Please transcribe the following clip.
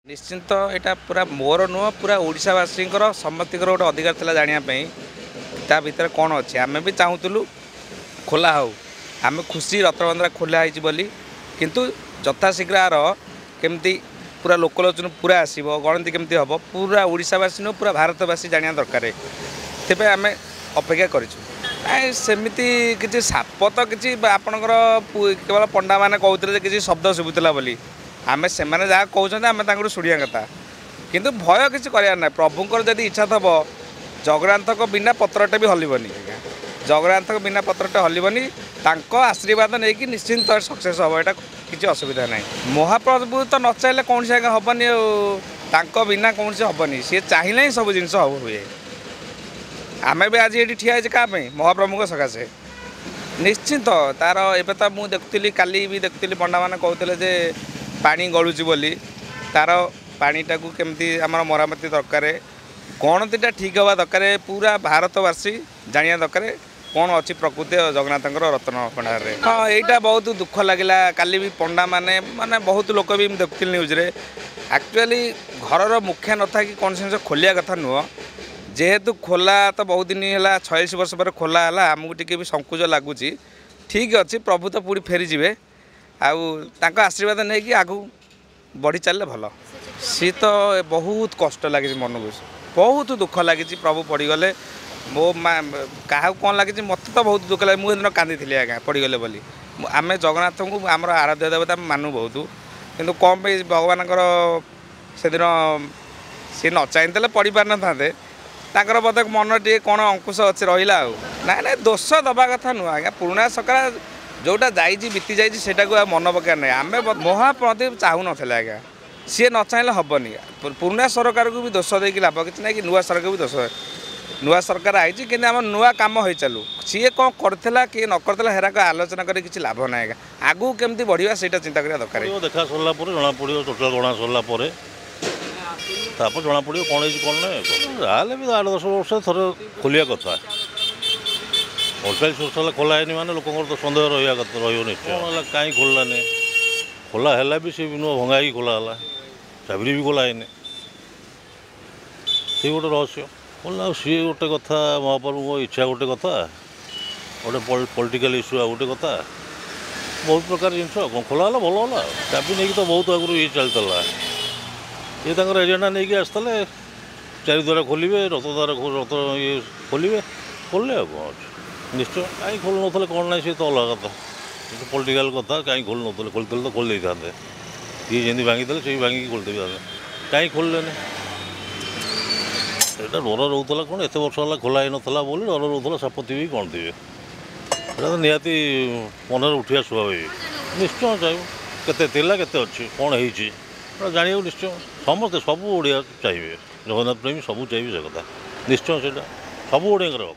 निश्चिंत यहाँ पूरा मोर नुह पूरा ओडावासी समस्त गोटे अधिकार था जानापी ता भर कौन अच्छे आम भी चाहूलु खोला हो आम खुशी रत्नबंधरा खोला बोली किंतु यथाशीघ्र आर केमती पूरा लोकलोचन पूरा आसो गणति केमती हम पूरा ओडावासी नुह पूरा भारतवासी जाना दरकार से आम अपेक्षा करमती किसी साप तो किसी आपणकर केवल पंडा मैंने कहते किसी शब्द शुभुला बोली आम से जहाँ कहते आम शुणा कथा किंतु भय किसी करार प्रभुंर जदि इच्छा थब जगन्नाथ बिना पत्रटे भी हलबनी जगन्नाथ बिना पत्रटे हलबनी आशीर्वाद नहीं कि निश्चिंत सक्सेस हम यहाँ किसी असुविधा ना महाप्रभु तो न चाहिए कौन से आगे हेनी बिना कौन से हेनी सी चाहिए ही सब जिन हुए आम भी आज ये ठिया क्या महाप्रभु सकाशे निश्चिंत तार एवं तो मुझे देखुली काली भी देखुली पंडा मैंने कहते पानी गलुची बोली तार पानीटा को केमती आमर मरामती दरकार गणतिटा ठीक हवा दरकार पूरा भारतवासी जाना दरकार कौन अच्छी प्रकृति जगन्नाथ रत्न भंडार में। हाँ यहाँ बहुत दुख लगे काली भी पंडा माने माने बहुत लोक भी देखुली न्यूज रे एक्चुअली घर मुखिया न था कि कौन से खोलिया कथा नुह जेहेतु खोला तो बहुत दिन है 46 वर्ष पर खोला है आमको टी भी संकोच लगुच ठीक अच्छे प्रभु तो पूरी फेरी जीवे आउ आशीर्वाद नहीं कि आगू बढ़ी चलले भल सी तो बहुत कष्ट लगे मन को बहुत दुख लगी प्रभु पड़गले मो क्या कौन लगे मत तो बहुत दुख लगे मुझे कांदी आज्ञा पड़गले बोली आम जगन्नाथ को आम आराध्य देवता मानु बहुत किंतु कौन पे भगवान से दिन सी न चाहिए पढ़ी पार न ताकर बोधे मन टे कौन अंकुश अच्छे रहा ना ना दोष दबा कथा नुह आज्ञा पुराणा सरकार जोटा जाइए बीती जाइए मन पकड़ ना आम महाप्रदीप चाहू ना आज्ञा सी न चाहिए हेनी पुराणा सरकार को भी दोष देकी लाभ कि ना कि नुआ सरकार भी दोष नुआ सरकार आई कि आम नुआ कम हो चलू सी कौन करता किए न करता हेरा आलोचना कर किसी लाभ ना आज्ञा आगू केमती बढ़िया से चिंता करा दरकार देखा सरला जना पड़ो टोटाल गणा सरला जना पड़ो कौन कौन ना भी 8-10 वर्ष थोड़े खोलिया कथा 48 वर्ष खोला है माने लोक तो सन्देह रहा निश्चय कहीं खोललानी खोला है भी सी नुआ भंगा खोला है चाबी भी खोला है सी गोटे रहस्य खोला सी गोटे कथा महाप्रभु इच्छा गोटे कथा गोटे पॉलिटिकल इश्यू गोटे कथा बहुत प्रकार जिन कौन खोला है भल है चाबी नहीं तो बहुत आगुरी ये चलता ये एजेंडा नहीं आसते 4 द्वारा खोलिए रथ द्वारा रथ ये खोलिए खोलने कौन निश्चय कहीं खोल ना कौन ना सी तो अलग कथा पॉलिटिकल कथा कहीं खोल ना खोलते तो खोल था ये जमी भांगी से भांगी खोलते भी कहीं खोलने यहाँ डर रोला कौन एत वर्ष है खोला ही नाला बोली डर रोला सापति भी कौन थे तो निहाती मन उठा स्वाभाविक निश्चय चाहिए केते अच्छी कौन हो जाना निश्चय समस्ते सब ओडिया चाहिए जगन्नाथ प्रेमी सब चाहिए से कथा निश्चय से सब ओडिया